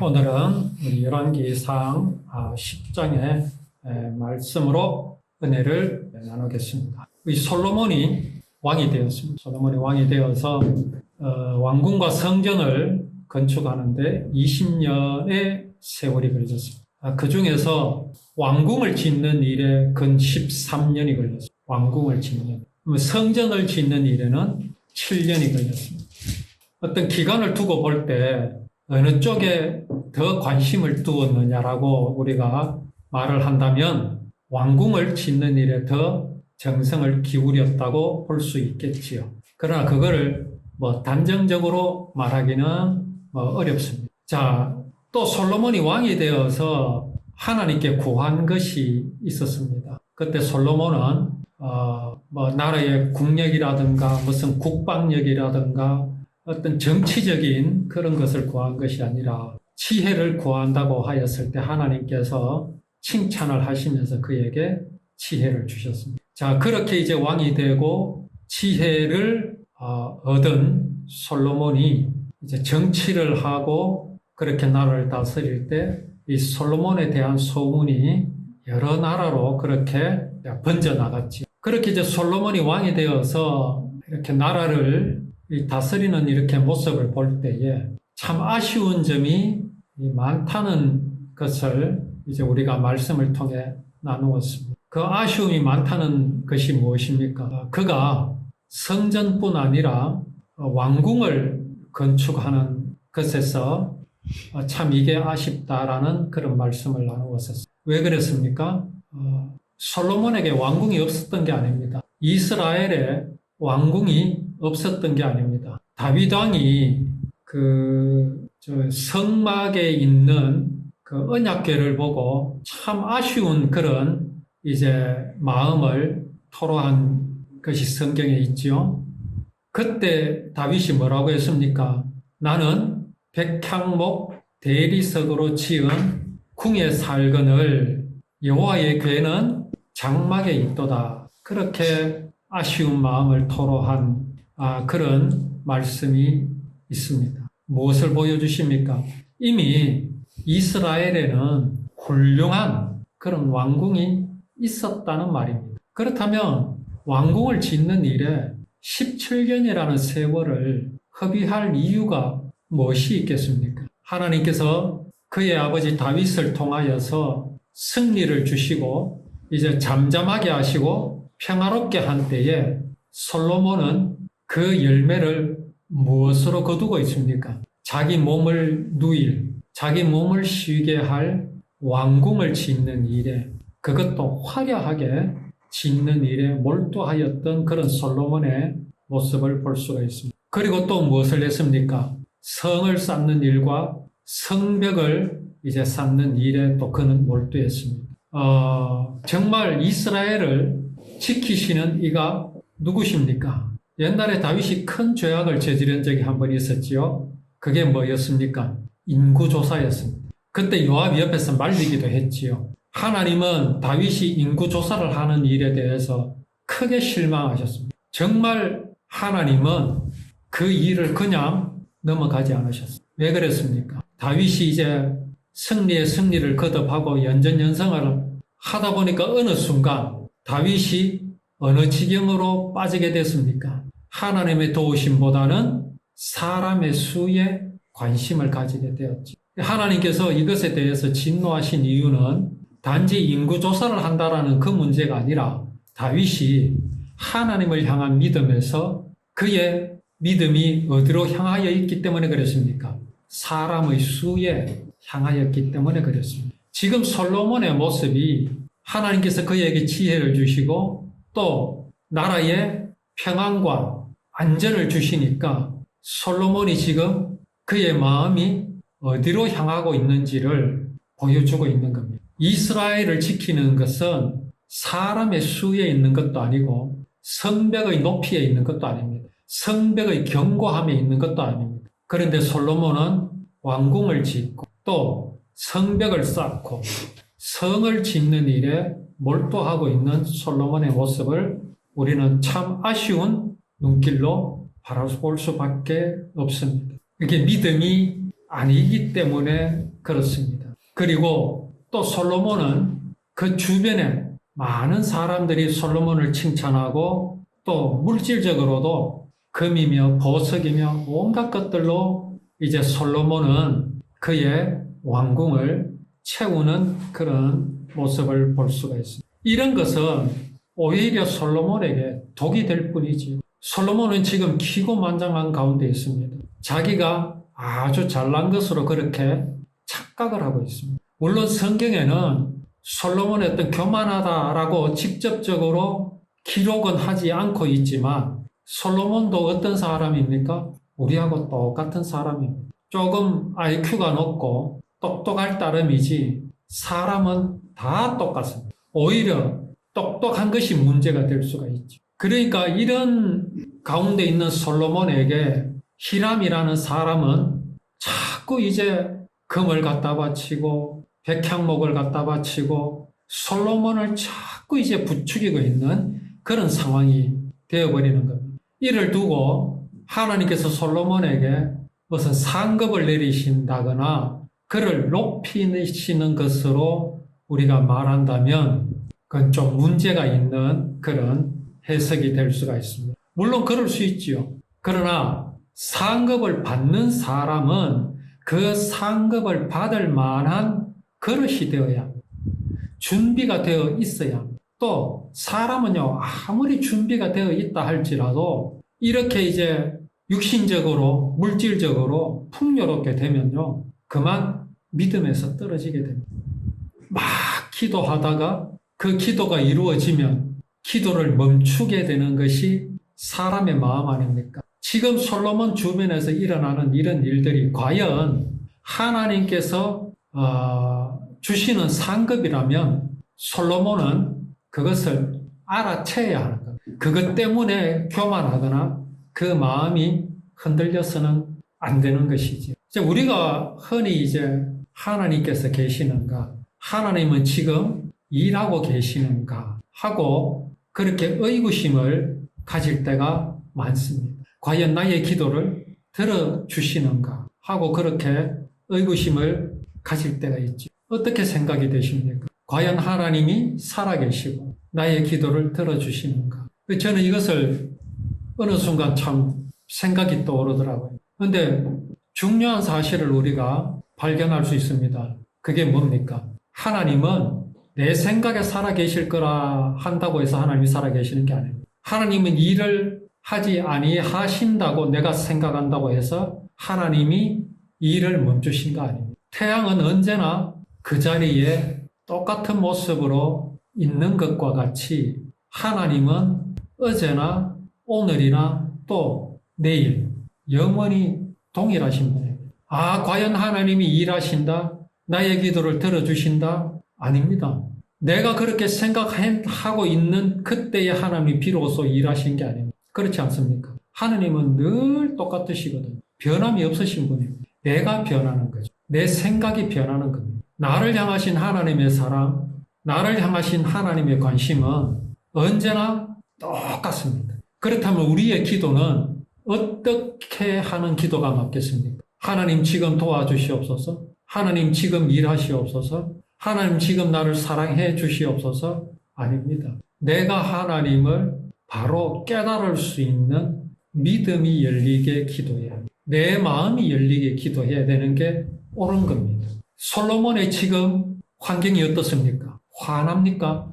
오늘은 우리 열왕기상 10장의 말씀으로 은혜를 나누겠습니다. 이 솔로몬이 왕이 되었습니다. 솔로몬이 왕이 되어서 왕궁과 성전을 건축하는데 20년의 세월이 걸렸습니다. 그 중에서 왕궁을 짓는 일에 근 13년이 걸렸습니다. 왕궁을 짓는. 성전을 짓는 일에는 7년이 걸렸습니다. 어떤 기간을 두고 볼 때 어느 쪽에 더 관심을 두었느냐라고 우리가 말을 한다면 왕궁을 짓는 일에 더 정성을 기울였다고 볼 수 있겠지요. 그러나 그거를 단정적으로 말하기는 어렵습니다. 자, 또 솔로몬이 왕이 되어서 하나님께 구한 것이 있었습니다. 그때 솔로몬은 나라의 국력이라든가 무슨 국방력이라든가 어떤 정치적인 그런 것을 구한 것이 아니라 지혜를 구한다고 하였을 때 하나님께서 칭찬을 하시면서 그에게 지혜를 주셨습니다. 자, 그렇게 이제 왕이 되고 지혜를 얻은 솔로몬이 이제 정치를 하고 그렇게 나라를 다스릴 때 이 솔로몬에 대한 소문이 여러 나라로 그렇게 번져나갔죠. 그렇게 이제 솔로몬이 왕이 되어서 이렇게 나라를 다스리는 이렇게 모습을 볼 때에 참 아쉬운 점이 많다는 것을 이제 우리가 말씀을 통해 나누었습니다. 그 아쉬움이 많다는 것이 무엇입니까? 그가 성전뿐 아니라 왕궁을 건축하는 것에서 참 이게 아쉽다라는 그런 말씀을 나누었었습니다. 왜 그랬습니까? 솔로몬에게 왕궁이 없었던 게 아닙니다. 이스라엘에 왕궁이 없었던 게 아닙니다. 다윗 왕이 성막에 있는 그 언약궤를 보고 참 아쉬운 그런 이제 마음을 토로한 것이 성경에 있지요. 그때 다윗이 뭐라고 했습니까? 나는 백향목 대리석으로 지은 궁에 살거늘 여호와의 궤는 장막에 있도다. 그렇게 아쉬운 마음을 토로한 그런 말씀이 있습니다. 무엇을 보여주십니까? 이미 이스라엘에는 훌륭한 그런 왕궁이 있었다는 말입니다. 그렇다면 왕궁을 짓는 일에 17년이라는 세월을 허비할 이유가 무엇이 있겠습니까? 하나님께서 그의 아버지 다윗을 통하여서 승리를 주시고 이제 잠잠하게 하시고 평화롭게 한 때에 솔로몬은 그 열매를 무엇으로 거두고 있습니까? 자기 몸을 누일, 자기 몸을 쉬게 할 왕궁을 짓는 일에, 그것도 화려하게 짓는 일에 몰두하였던 그런 솔로몬의 모습을 볼 수가 있습니다. 그리고 또 무엇을 했습니까? 성을 쌓는 일과 성벽을 이제 쌓는 일에 또 그는 몰두했습니다. 정말 이스라엘을 지키시는 이가 누구십니까? 옛날에 다윗이 큰 죄악을 저지른 적이 한 번 있었지요. 그게 뭐였습니까? 인구조사였습니다. 그때 요압이 옆에서 말리기도 했지요. 하나님은 다윗이 인구조사를 하는 일에 대해서 크게 실망하셨습니다. 정말 하나님은 그 일을 그냥 넘어가지 않으셨습니다. 왜 그랬습니까? 다윗이 이제 승리를 거듭하고 연전연승을 하다 보니까 어느 순간 다윗이 어느 지경으로 빠지게 됐습니까? 하나님의 도우심보다는 사람의 수에 관심을 가지게 되었지. 하나님께서 이것에 대해서 진노하신 이유는 단지 인구조사를 한다라는 그 문제가 아니라 다윗이 하나님을 향한 믿음에서 그의 믿음이 어디로 향하여 있기 때문에 그랬습니까? 사람의 수에 향하였기 때문에 그랬습니다. 지금 솔로몬의 모습이 하나님께서 그에게 지혜를 주시고 또 나라의 평안과 안전을 주시니까 솔로몬이 지금 그의 마음이 어디로 향하고 있는지를 보여주고 있는 겁니다. 이스라엘을 지키는 것은 사람의 수에 있는 것도 아니고 성벽의 높이에 있는 것도 아닙니다. 성벽의 견고함에 있는 것도 아닙니다. 그런데 솔로몬은 왕궁을 짓고 또 성벽을 쌓고 성을 짓는 일에 몰두하고 있는 솔로몬의 모습을 우리는 참 아쉬운 눈길로 바라볼 수밖에 없습니다. 이게 믿음이 아니기 때문에 그렇습니다. 그리고 또 솔로몬은 그 주변에 많은 사람들이 솔로몬을 칭찬하고 또 물질적으로도 금이며 보석이며 온갖 것들로 이제 솔로몬은 그의 왕궁을 채우는 그런 모습을 볼 수가 있습니다. 이런 것은 오히려 솔로몬에게 독이 될 뿐이지요. 솔로몬은 지금 기고만장한 가운데 있습니다. 자기가 아주 잘난 것으로 그렇게 착각을 하고 있습니다. 물론 성경에는 솔로몬의 어떤 교만하다라고 직접적으로 기록은 하지 않고 있지만 솔로몬도 어떤 사람입니까? 우리하고 똑같은 사람입니다. 조금 IQ가 높고 똑똑할 따름이지 사람은 다 똑같습니다. 오히려 똑똑한 것이 문제가 될 수가 있죠. 그러니까 이런 가운데 있는 솔로몬에게 히람이라는 사람은 자꾸 이제 금을 갖다 바치고 백향목을 갖다 바치고 솔로몬을 자꾸 이제 부추기고 있는 그런 상황이 되어버리는 겁니다. 이를 두고 하나님께서 솔로몬에게 무슨 상급을 내리신다거나 그를 높이시는 것으로 우리가 말한다면 그건 좀 문제가 있는 그런 해석이 될 수가 있습니다. 물론 그럴 수 있지요. 그러나 상급을 받는 사람은 그 상급을 받을 만한 그릇이 되어야 합니다. 준비가 되어 있어야 합니다. 또 사람은요, 아무리 준비가 되어 있다 할지라도 이렇게 이제 육신적으로 물질적으로 풍요롭게 되면요, 그만 믿음에서 떨어지게 됩니다. 막 기도하다가 그 기도가 이루어지면 기도를 멈추게 되는 것이 사람의 마음 아닙니까? 지금 솔로몬 주변에서 일어나는 이런 일들이 과연 하나님께서 주시는 상급이라면 솔로몬은 그것을 알아채야 하는 겁니다. 그것 때문에 교만하거나 그 마음이 흔들려서는 안 되는 것이죠. 우리가 흔히 이제 하나님께서 계시는가, 하나님은 지금 일하고 계시는가 하고 그렇게 의구심을 가질 때가 많습니다. 과연 나의 기도를 들어주시는가 하고 그렇게 의구심을 가질 때가 있죠. 어떻게 생각이 되십니까? 과연 하나님이 살아계시고 나의 기도를 들어주시는가? 저는 이것을 어느 순간 참 생각이 떠오르더라고요. 그런데 중요한 사실을 우리가 발견할 수 있습니다. 그게 뭡니까? 하나님은 내 생각에 살아계실 거라 한다고 해서 하나님이 살아계시는 게 아닙니다. 하나님은 일을 하지 아니하신다고 내가 생각한다고 해서 하나님이 일을 멈추신 거 아닙니다. 태양은 언제나 그 자리에 똑같은 모습으로 있는 것과 같이 하나님은 어제나 오늘이나 또 내일 영원히 동일하신 분입니다. 과연 하나님이 일하신다? 나의 기도를 들어주신다? 아닙니다. 내가 그렇게 생각하고 있는 그때의 하나님이 비로소 일하신 게 아닙니다. 그렇지 않습니까? 하나님은 늘 똑같으시거든요. 변함이 없으신 분입니다. 내가 변하는 거죠. 내 생각이 변하는 겁니다. 나를 향하신 하나님의 사랑, 나를 향하신 하나님의 관심은 언제나 똑같습니다. 그렇다면 우리의 기도는 어떻게 하는 기도가 맞겠습니까? 하나님 지금 도와주시옵소서, 하나님 지금 일하시옵소서, 하나님 지금 나를 사랑해 주시옵소서. 아닙니다. 내가 하나님을 바로 깨달을 수 있는 믿음이 열리게 기도해야 합니다. 내 마음이 열리게 기도해야 되는 게 옳은 겁니다. 솔로몬의 지금 환경이 어떻습니까? 화납니까?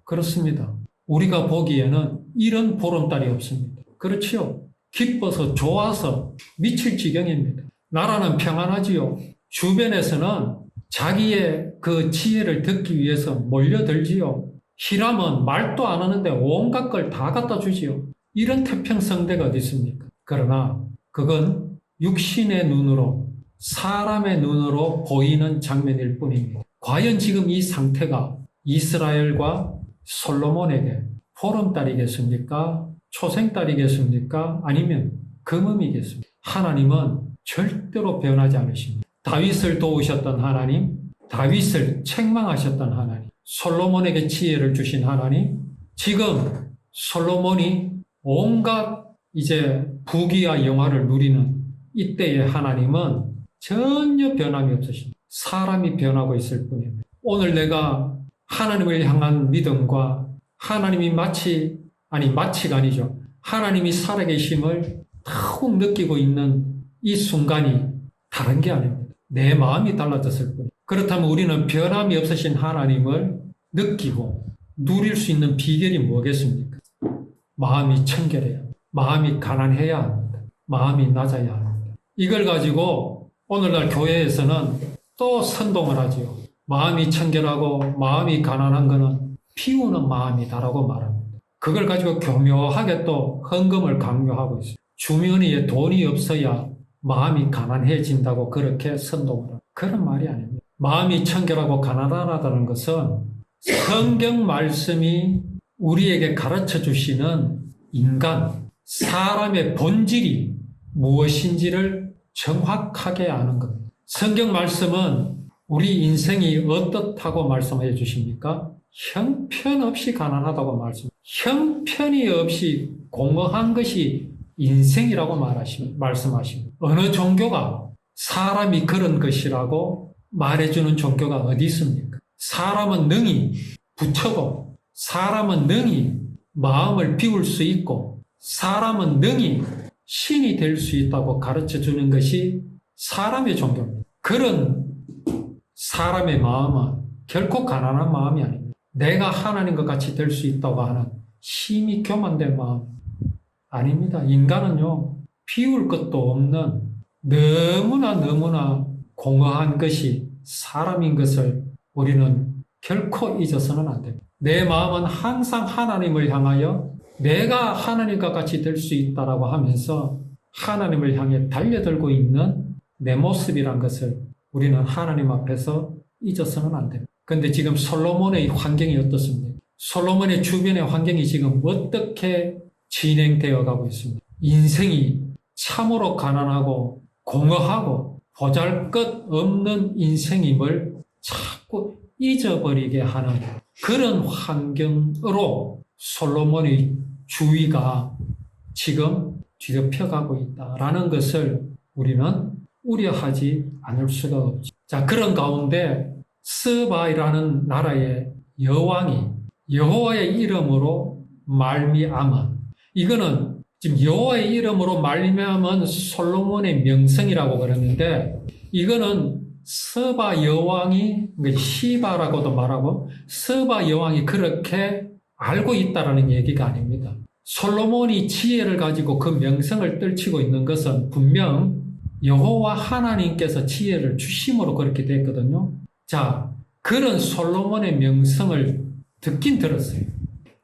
그렇습니다. 우리가 보기에는 이런 보름달이 없습니다. 그렇지요? 기뻐서 좋아서 미칠 지경입니다. 나라는 평안하지요. 주변에서는 자기의 그 지혜를 듣기 위해서 몰려들지요. 히람은 말도 안 하는데 온갖 걸 다 갖다 주지요. 이런 태평성대가 어디 있습니까? 그러나 그건 육신의 눈으로, 사람의 눈으로 보이는 장면일 뿐입니다. 과연 지금 이 상태가 이스라엘과 솔로몬에게 보름달이겠습니까? 초생달이겠습니까? 아니면 금음이겠습니까? 하나님은 절대로 변하지 않으십니다. 다윗을 도우셨던 하나님, 다윗을 책망하셨던 하나님, 솔로몬에게 지혜를 주신 하나님, 지금 솔로몬이 온갖 이제 부귀와 영화를 누리는 이때의 하나님은 전혀 변함이 없으십니다. 사람이 변하고 있을 뿐입니다. 오늘 내가 하나님을 향한 믿음과 하나님이 마치가 아니죠. 하나님이 살아계심을 더욱 느끼고 있는 이 순간이 다른 게 아닙니다. 내 마음이 달라졌을 뿐입니다. 그렇다면 우리는 변함이 없으신 하나님을 느끼고 누릴 수 있는 비결이 뭐겠습니까? 마음이 청결해야 합니다. 마음이 가난해야 합니다. 마음이 낮아야 합니다. 이걸 가지고 오늘날 교회에서는 또 선동을 하지요. 마음이 청결하고 마음이 가난한 것은 피우는 마음이다라고 말합니다. 그걸 가지고 교묘하게 또 헌금을 강요하고 있어요. 주머니에 돈이 없어야 마음이 가난해진다고 그렇게 선동을 합니다. 그런 말이 아닙니다. 마음이 청결하고 가난하다는 것은 성경 말씀이 우리에게 가르쳐 주시는 인간, 사람의 본질이 무엇인지를 정확하게 아는 겁니다. 성경 말씀은 우리 인생이 어떻다고 말씀해 주십니까? 형편없이 가난하다고 형편이 없이 공허한 것이 인생이라고 말씀하십니다. 어느 종교가 사람이 그런 것이라고 말해주는 종교가 어디 있습니까? 사람은 능히 부처고, 사람은 능히 마음을 비울 수 있고, 사람은 능히 신이 될 수 있다고 가르쳐 주는 것이 사람의 종교입니다. 그런 사람의 마음은 결코 가난한 마음이 아닙니다. 내가 하나님과 같이 될 수 있다고 하는 심히 교만된 마음 아닙니다. 인간은요, 비울 것도 없는 너무나 공허한 것이 사람인 것을 우리는 결코 잊어서는 안 됩니다. 내 마음은 항상 하나님을 향하여 내가 하나님과 같이 될 수 있다라고 하면서 하나님을 향해 달려들고 있는 내 모습이란 것을 우리는 하나님 앞에서 잊어서는 안 됩니다. 그런데 지금 솔로몬의 환경이 어떻습니까? 솔로몬의 주변의 환경이 지금 어떻게 진행되어 가고 있습니다. 인생이 참으로 가난하고 공허하고 보잘것없는 인생임을 자꾸 잊어버리게 하는 그런 환경으로 솔로몬의 주위가 지금 뒤덮여가고 있다라는 것을 우리는 우려하지 않을 수가 없죠. 자, 그런 가운데 스바이라는 나라의 여왕이 여호와의 이름으로 말미암아, 이거는 지금 여호와의 이름으로 말미암은 솔로몬의 명성이라고 그러는데, 이거는 스바 여왕이, 시바라고도 말하고 스바 여왕이 그렇게 알고 있다라는 얘기가 아닙니다. 솔로몬이 지혜를 가지고 그 명성을 떨치고 있는 것은 분명 여호와 하나님께서 지혜를 주심으로 그렇게 됐거든요. 자, 그런 솔로몬의 명성을 듣긴 들었어요.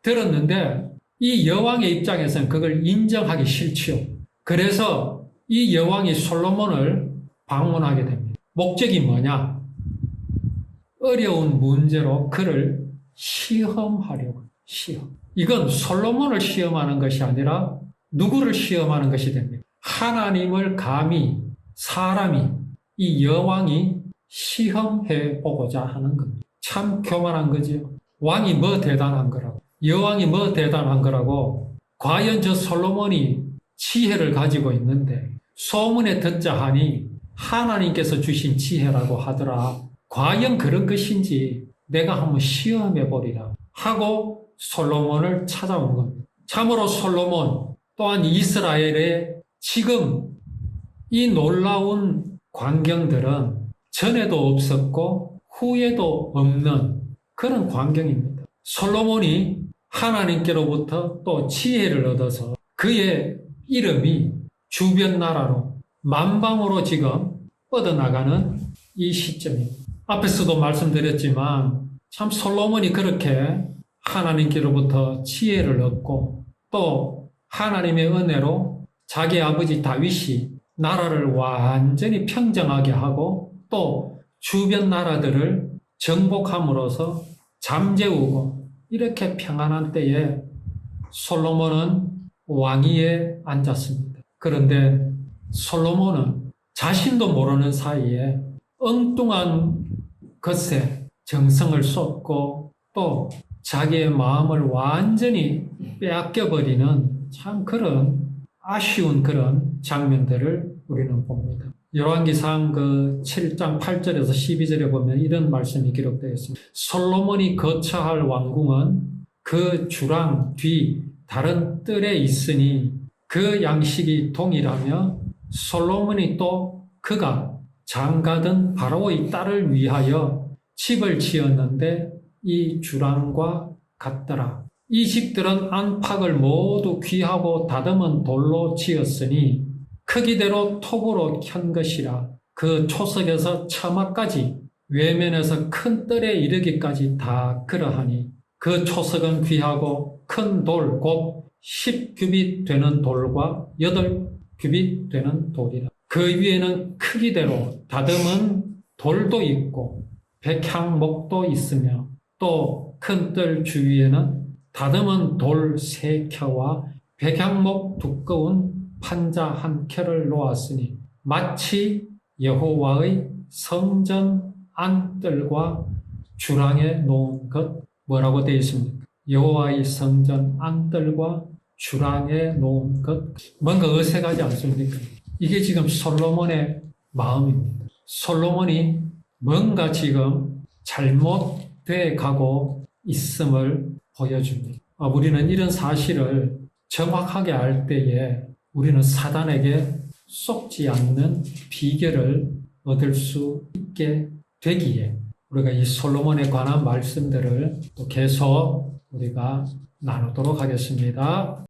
들었는데 이 여왕의 입장에서는 그걸 인정하기 싫지요. 그래서 이 여왕이 솔로몬을 방문하게 됩니다. 목적이 뭐냐? 어려운 문제로 그를 시험하려고. 이건 솔로몬을 시험하는 것이 아니라 누구를 시험하는 것이 됩니다. 하나님을 감히 사람이, 이 여왕이 시험해 보고자 하는 겁니다. 참 교만한 거지요. 왕이 뭐 대단한 거라고, 여왕이 뭐 대단한 거라고. 과연 저 솔로몬이 지혜를 가지고 있는데 소문에 듣자 하니 하나님께서 주신 지혜라고 하더라. 과연 그런 것인지 내가 한번 시험해 보리라 하고 솔로몬을 찾아온 겁니다. 참으로 솔로몬 또한 이스라엘의 지금 이 놀라운 광경들은 전에도 없었고 후에도 없는 그런 광경입니다. 솔로몬이 하나님께로부터 또 지혜를 얻어서 그의 이름이 주변 나라로 만방으로 지금 뻗어나가는 이 시점입니다. 앞에서도 말씀드렸지만 참 솔로몬이 그렇게 하나님께로부터 지혜를 얻고 또 하나님의 은혜로 자기 아버지 다윗이 나라를 완전히 평정하게 하고 또 주변 나라들을 정복함으로써 잠재우고 이렇게 평안한 때에 솔로몬은 왕위에 앉았습니다. 그런데 솔로몬은 자신도 모르는 사이에 엉뚱한 것에 정성을 쏟고 또 자기의 마음을 완전히 빼앗겨버리는 참 그런 아쉬운 그런 장면들을 우리는 봅니다. 열왕기상 그 7장 8절에서 12절에 보면 이런 말씀이 기록되어 있습니다. 솔로몬이 거처할 왕궁은 그 주랑 뒤 다른 뜰에 있으니 그 양식이 동일하며 솔로몬이 또 그가 장가든 바로의 딸을 위하여 집을 지었는데 이 주랑과 같더라. 이 집들은 안팎을 모두 귀하고 다듬은 돌로 지었으니 크기대로 톱으로 켠 것이라. 그 초석에서 처마까지 외면에서 큰 뜰에 이르기까지 다 그러하니 그 초석은 귀하고 큰 돌 곧 10규빗 되는 돌과 8규빗 되는 돌이라. 그 위에는 크기대로 다듬은 돌도 있고 백향목도 있으며 또 큰 뜰 주위에는 다듬은 돌 3켜와 백향목 두꺼운 판자 1켜를 놓았으니 마치 여호와의 성전 안뜰과 주랑에 놓은 것. 뭐라고 되어 있습니까? 여호와의 성전 안뜰과 주랑에 놓은 것. 뭔가 어색하지 않습니까? 이게 지금 솔로몬의 마음입니다. 솔로몬이 뭔가 지금 잘못돼 가고 있음을 보여줍니다. 우리는 이런 사실을 정확하게 알 때에 우리는 사단에게 속지 않는 비결을 얻을 수 있게 되기에 우리가 이 솔로몬에 관한 말씀들을 또 계속 우리가 나누도록 하겠습니다.